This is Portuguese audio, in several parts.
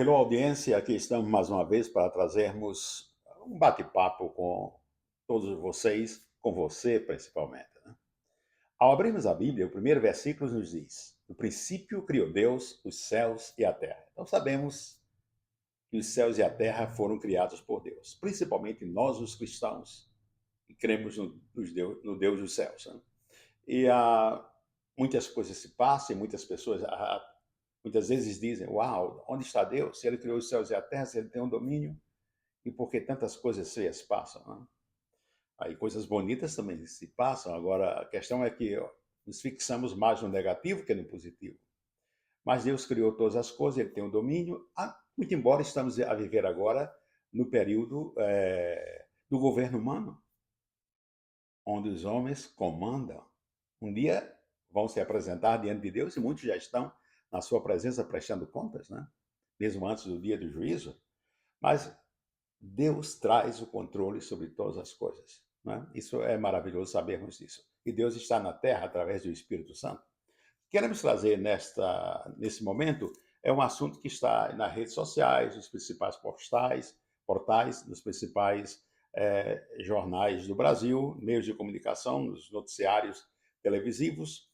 Hello, audiência. Aqui estamos mais uma vez para trazermos um bate-papo com todos vocês, com você principalmente, né? Ao abrirmos a Bíblia, o primeiro versículo nos diz: No princípio criou Deus os céus e a terra. Então sabemos que os céus e a terra foram criados por Deus, principalmente nós, os cristãos, que cremos no Deus dos céus, né? E muitas coisas se passam e muitas pessoas muitas vezes dizem: Uau, onde está Deus? Se ele criou os céus e a terra, se ele tem um domínio, e por que tantas coisas feias passam? Né? Aí coisas bonitas também se passam. Agora, a questão é que nos fixamos mais no negativo que no positivo. Mas Deus criou todas as coisas, ele tem um domínio, muito embora estamos a viver agora no período do governo humano, onde os homens comandam. Um dia vão se apresentar diante de Deus e muitos já estão na sua presença prestando contas, né? Mesmo antes do dia do juízo. Mas Deus traz o controle sobre todas as coisas, né? Isso é maravilhoso sabermos disso. E Deus está na terra através do Espírito Santo. Queremos trazer nesse momento um assunto que está nas redes sociais, nos principais portais, nos principais jornais do Brasil, meios de comunicação, nos noticiários televisivos.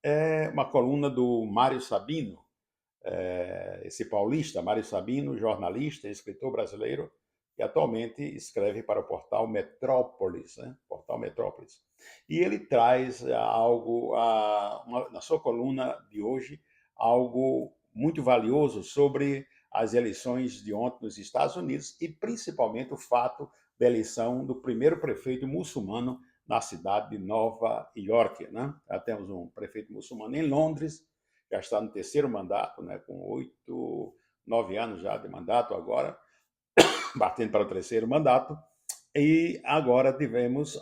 É uma coluna do Mário Sabino, esse paulista, Mário Sabino, jornalista e escritor brasileiro, que atualmente escreve para o portal Metrópolis, né? Portal Metrópolis. E ele traz algo, na sua coluna de hoje, algo muito valioso sobre as eleições de ontem nos Estados Unidos e principalmente o fato da eleição do primeiro prefeito muçulmano na cidade de Nova York, né? Já temos um prefeito muçulmano em Londres, já está no terceiro mandato, né? Com 8, 9 anos já de mandato agora, batendo para o terceiro mandato. E agora tivemos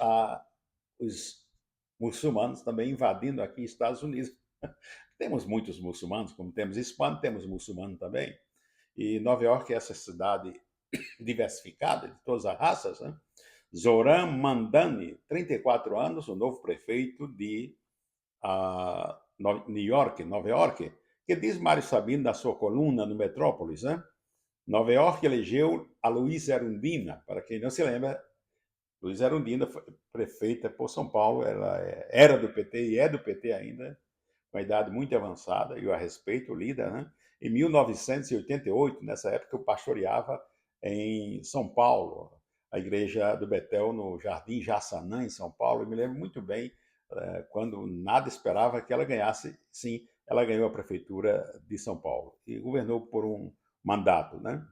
os muçulmanos também invadindo aqui Estados Unidos. Temos muitos muçulmanos, como temos hispanos, temos muçulmanos também. E Nova York é essa cidade diversificada, de todas as raças, né? Zoran Mandani, 34 anos, o novo prefeito de New York, Nova York, que diz Mário Sabino na sua coluna no Metrópolis, né? Nova York elegeu a Luísa Erundina. Para quem não se lembra, Luísa Erundina foi prefeita por São Paulo, ela era do PT e é do PT ainda, com a idade muito avançada, e eu a respeito, líder, né? Em 1988, nessa época, eu pastoreava em São Paulo, a igreja do Betel, no Jardim Jaçanã, em São Paulo. Eu me lembro muito bem quando nada esperava que ela ganhasse. Sim, ela ganhou a prefeitura de São Paulo e governou por um mandato, né?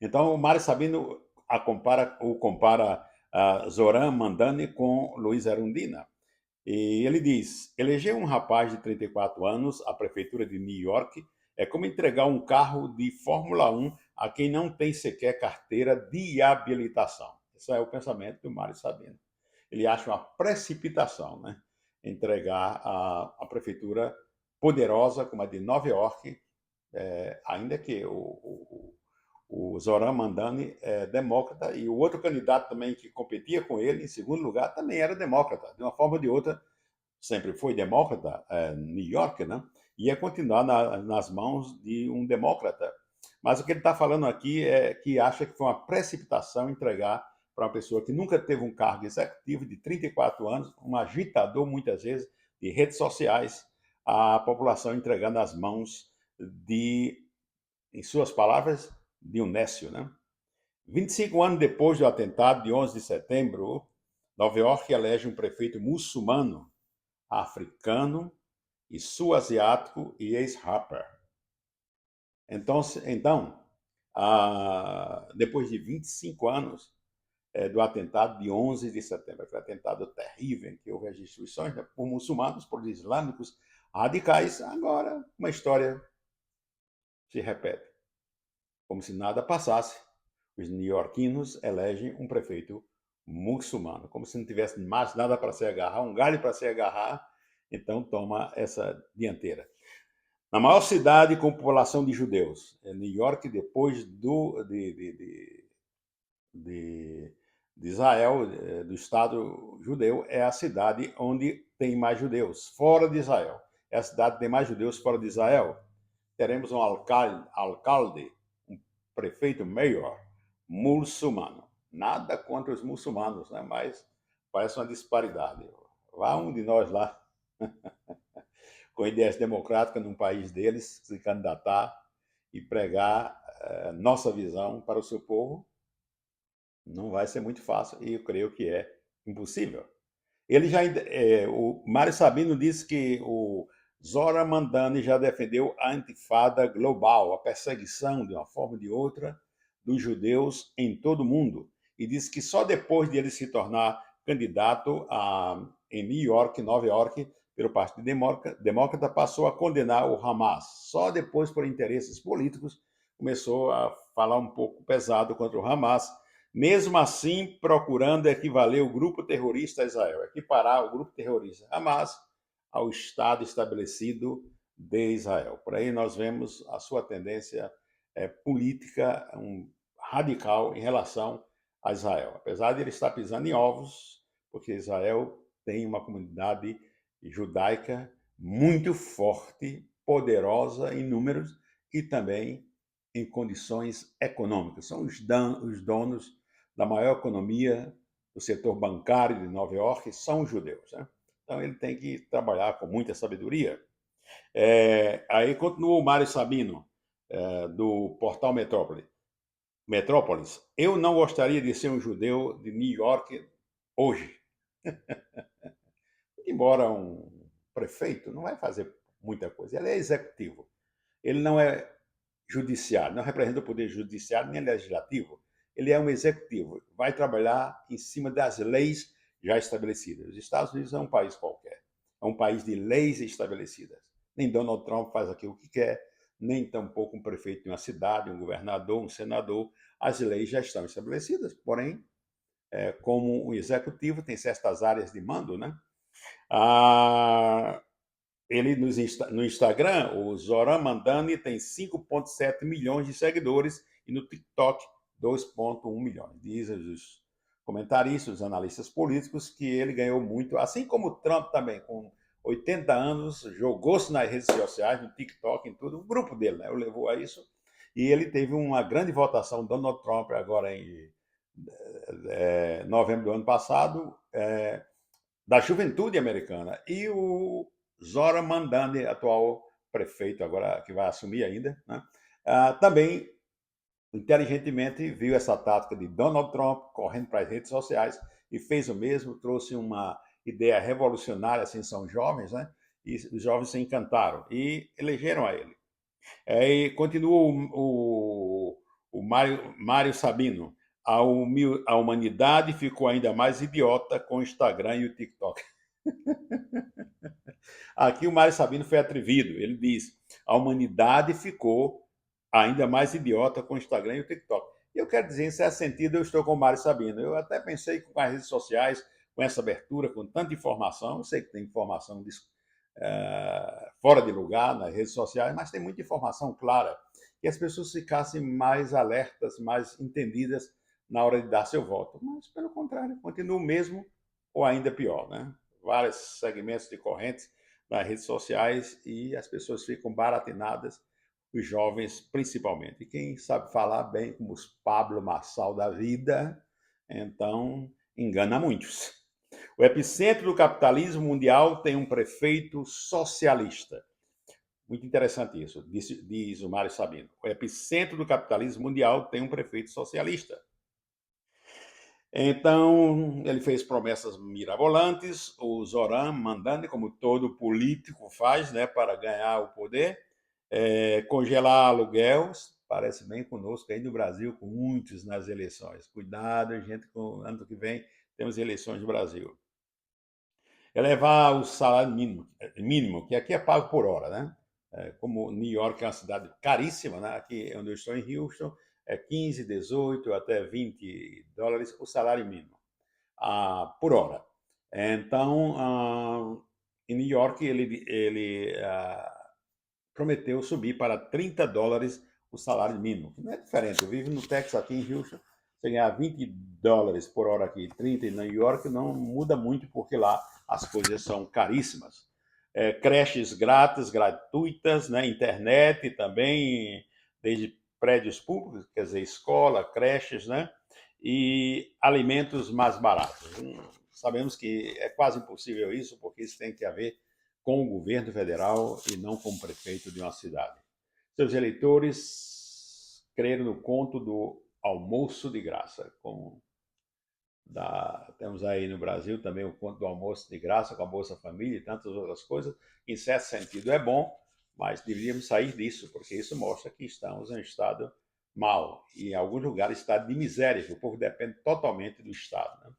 Então, o Mário Sabino compara Zoran Mandani com Luiz Erundina. E ele diz: eleger um rapaz de 34 anos à prefeitura de New York é como entregar um carro de Fórmula 1 a quem não tem sequer carteira de habilitação. Esse é o pensamento do Mário Sabino. Ele acha uma precipitação, né? Entregar a prefeitura poderosa como a de Nova York, ainda que o Zoran Mandani é democrata, e o outro candidato também que competia com ele, em segundo lugar, também era democrata. De uma forma ou de outra, sempre foi democrata, New York, né? Ia continuar nas mãos de um democrata. Mas o que ele está falando aqui é que acha que foi uma precipitação entregar para uma pessoa que nunca teve um cargo executivo, de 34 anos, um agitador, muitas vezes, de redes sociais, a população entregar nas mãos de, em suas palavras, de um nécio, né? 25 anos depois do atentado de 11 de setembro, Nova York elege um prefeito muçulmano, africano e sul-asiático e ex-rapper. Então depois de 25 anos do atentado de 11 de setembro, aquele atentado terrível em que houve as destruições, né, por muçulmanos, por islâmicos radicais, agora uma história se repete. Como se nada passasse, os neo-iorquinos elegem um prefeito muçulmano, como se não tivesse mais nada para se agarrar, um galho para se agarrar, então toma essa dianteira. Na maior cidade com população de judeus, New York, depois de Israel, do Estado judeu, é a cidade onde tem mais judeus, fora de Israel. É a cidade que tem mais judeus fora de Israel. teremos um alcalde, um prefeito mayor muçulmano. Nada contra os muçulmanos, né? Mas parece uma disparidade. Vá um de nós lá, com ideias democráticas num país deles, se candidatar e pregar nossa visão para o seu povo, não vai ser muito fácil e eu creio que é impossível. Ele já, o Mário Sabino disse que o Zora Mandani já defendeu a intifada global, a perseguição, de uma forma ou de outra, dos judeus em todo o mundo. E disse que só depois de ele se tornar candidato em New York, Nova York, pelo Partido Democrata, passou a condenar o Hamas. Só depois, por interesses políticos, começou a falar um pouco pesado contra o Hamas, mesmo assim procurando equivaler o grupo terrorista a Israel, equiparar o grupo terrorista Hamas ao Estado estabelecido de Israel. Por aí nós vemos a sua tendência política radical em relação a Israel. Apesar de ele estar pisando em ovos, porque Israel tem uma comunidade judaica muito forte, poderosa em números e também em condições econômicas. São os donos da maior economia do setor bancário de Nova York, são os judeus. Né? Então ele tem que trabalhar com muita sabedoria. Aí continua o Mário Sabino, do portal Metrópolis. Eu não gostaria de ser um judeu de New York hoje. Embora um prefeito não vai fazer muita coisa, ele é executivo. Ele não é judiciário, não representa o poder judiciário nem legislativo. Ele é um executivo, vai trabalhar em cima das leis já estabelecidas. Os Estados Unidos não é um país qualquer, é um país de leis estabelecidas. Nem Donald Trump faz aquilo que quer, nem tampouco um prefeito de uma cidade, um governador, um senador. As leis já estão estabelecidas, porém, como um executivo tem certas áreas de mando, né? Ele no Instagram, o Zoran Mandani, tem 5,7 milhões de seguidores e no TikTok 2,1 milhões. Dizem os comentaristas, os analistas políticos, que ele ganhou muito, assim como o Trump também, com 80 anos, jogou-se nas redes sociais, no TikTok, em tudo. O grupo dele, né, o levou a isso. E ele teve uma grande votação, Donald Trump, agora em novembro do ano passado, da juventude americana. E o Zoran Mandani, atual prefeito, agora que vai assumir ainda, né? Também inteligentemente viu essa tática de Donald Trump correndo para as redes sociais e fez o mesmo, trouxe uma ideia revolucionária, assim, são jovens, né? E os jovens se encantaram e elegeram a ele. E continua o Mário Sabino. A humanidade ficou ainda mais idiota com o Instagram e o TikTok. Aqui o Mário Sabino foi atrevido. Ele diz: a humanidade ficou ainda mais idiota com o Instagram e o TikTok. E eu quero dizer, em certo sentido, eu estou com o Mário Sabino. Eu até pensei que com as redes sociais, com essa abertura, com tanta informação, eu sei que tem informação fora de lugar nas redes sociais, mas tem muita informação clara, que as pessoas ficassem mais alertas, mais entendidas na hora de dar seu voto. Mas, pelo contrário, continua o mesmo ou ainda pior, né? Vários segmentos de correntes nas redes sociais e as pessoas ficam baratinadas, os jovens principalmente. E quem sabe falar bem, como os Pablo Marçal da vida, então engana muitos. O epicentro do capitalismo mundial tem um prefeito socialista. Muito interessante isso, diz o Mário Sabino. O epicentro do capitalismo mundial tem um prefeito socialista. Então, ele fez promessas mirabolantes, o Zoran Mandani, como todo político faz, né, para ganhar o poder, congelar aluguéis, parece bem conosco aí no Brasil, com muitos nas eleições. Cuidado, gente, com o ano que vem temos eleições no Brasil. Elevar o salário mínimo, que aqui é pago por hora, né? Como New York é uma cidade caríssima, né? Aqui onde eu estou em Houston, é 15, 18 até 20 dólares o salário mínimo por hora. Então, em New York, ele prometeu subir para 30 dólares o salário mínimo, que não é diferente. Eu vivo no Texas, aqui em Houston, você ganhar 20 dólares por hora aqui, 30 em New York, não muda muito, porque lá as coisas são caríssimas. creches grátis, gratuitas, né? Internet também, desde prédios públicos, quer dizer, escola, creches, né? E alimentos mais baratos. Sabemos que é quase impossível isso, porque isso tem que haver com o governo federal e não com o prefeito de uma cidade. Seus eleitores creram no conto do almoço de graça, temos aí no Brasil também o conto do almoço de graça com a Bolsa Família e tantas outras coisas. Em certo sentido é bom, mas deveríamos sair disso, porque isso mostra que estamos em um estado mau e em alguns lugares estado de miséria, que o povo depende totalmente do Estado. Né?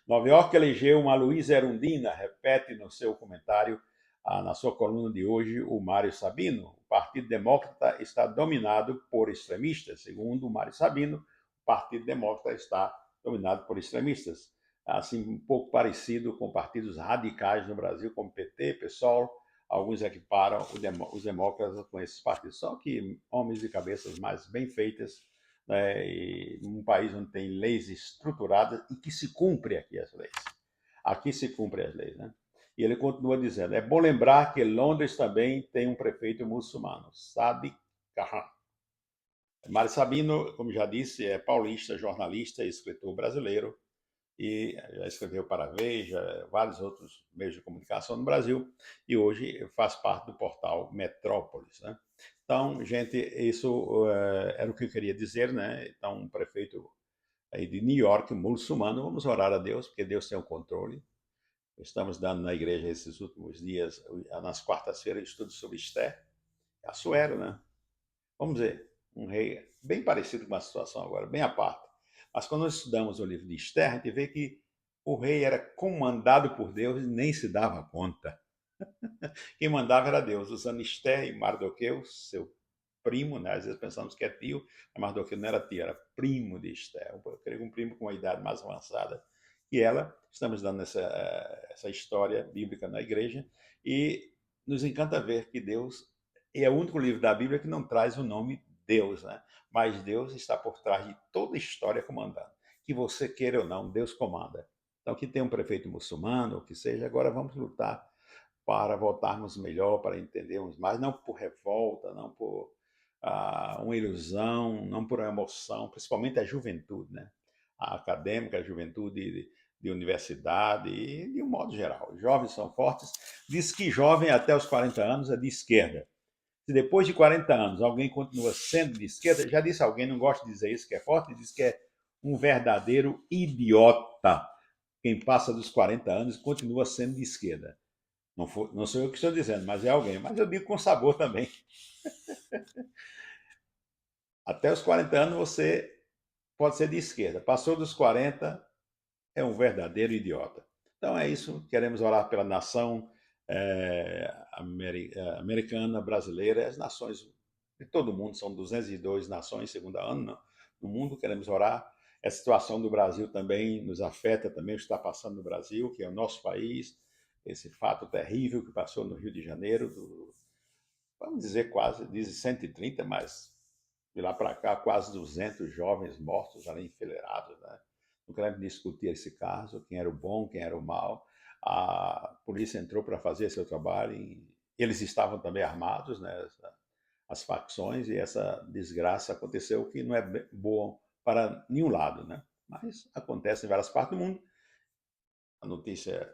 Nova York elegeu uma Luísa Erundina, repete no seu comentário, na sua coluna de hoje, o Mário Sabino. O Partido Democrata está dominado por extremistas. Segundo o Mário Sabino, o Partido Democrata está dominado por extremistas. Assim, um pouco parecido com partidos radicais no Brasil, como PT, PSOL. Alguns equiparam os demócratas com esses partidos. Só que homens de cabeças mais bem feitas, né, e um país onde tem leis estruturadas e que se cumpre aqui as leis. Aqui se cumpre as leis, né? E ele continua dizendo, é bom lembrar que Londres também tem um prefeito muçulmano, Sadiq Khan. Mário Sabino, como já disse, é paulista, jornalista e escritor brasileiro, e já escreveu para a Veja, vários outros meios de comunicação no Brasil, e hoje faz parte do portal Metrópolis, né? Então, gente, isso era o que eu queria dizer, né? Então, um prefeito aí de New York, muçulmano, vamos orar a Deus, porque Deus tem o controle. Estamos dando na igreja esses últimos dias, nas quartas-feiras, estudo sobre Esther, Assuero, né? Vamos ver, um rei bem parecido com a situação agora, bem à parte. Mas quando nós estudamos o livro de Esther, a gente vê que o rei era comandado por Deus e nem se dava conta. Quem mandava era Deus, usando Esther e Mardoqueu, seu primo, né? Às vezes pensamos que é tio, mas Mardoqueu não era tio, era primo de Esther. Eu creio que um primo com uma idade mais avançada que ela. Estamos dando essa história bíblica na igreja e nos encanta ver que Deus é o único livro da Bíblia que não traz o nome Deus, né? Mas Deus está por trás de toda a história comandando. Que você queira ou não, Deus comanda. Então, que tem um prefeito muçulmano, ou que seja, agora vamos lutar para voltarmos melhor, para entendermos mais, não por revolta, não por uma ilusão, não por uma emoção, principalmente a juventude, né? A acadêmica, a juventude de universidade e de um modo geral. Os jovens são fortes. Diz que jovem até os 40 anos é de esquerda. Se depois de 40 anos alguém continua sendo de esquerda, já disse alguém, não gosta de dizer isso, que é forte, diz que é um verdadeiro idiota. Quem passa dos 40 anos continua sendo de esquerda. Não sou eu que estou dizendo, mas é alguém. Mas eu digo com sabor também. Até os 40 anos você pode ser de esquerda. Passou dos 40, é um verdadeiro idiota. Então é isso. Queremos orar pela nação americana, brasileira, as nações de todo o mundo. São 202 nações, segundo a ONU, no mundo. Queremos orar. A situação do Brasil também nos afeta, também o que está passando no Brasil, que é o nosso país. Esse fato terrível que passou no Rio de Janeiro, vamos dizer quase, dizem 130, mas de lá para cá quase 200 jovens mortos ali enfileirados, né? Não queremos discutir esse caso, quem era o bom, quem era o mal. A polícia entrou para fazer seu trabalho e eles estavam também armados, né? As facções, e essa desgraça aconteceu, que não é bom para nenhum lado, né? Mas acontece em várias partes do mundo. A notícia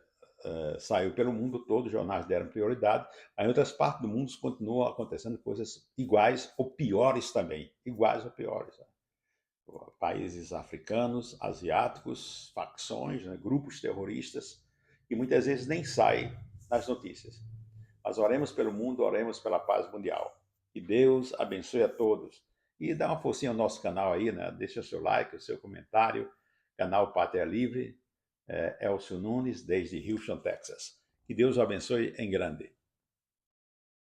saiu pelo mundo todo, os jornais deram prioridade. Aí, em outras partes do mundo continuam acontecendo coisas iguais ou piores também, iguais ou piores. Né? Países africanos, asiáticos, facções, né? Grupos terroristas, que muitas vezes nem saem nas notícias. Mas oremos pelo mundo, oremos pela paz mundial. Que Deus abençoe a todos. E dá uma forcinha ao nosso canal aí, né? Deixa o seu like, o seu comentário. Canal Pátria Livre, Elcio Nunes, desde Houston, Texas. Que Deus o abençoe em grande.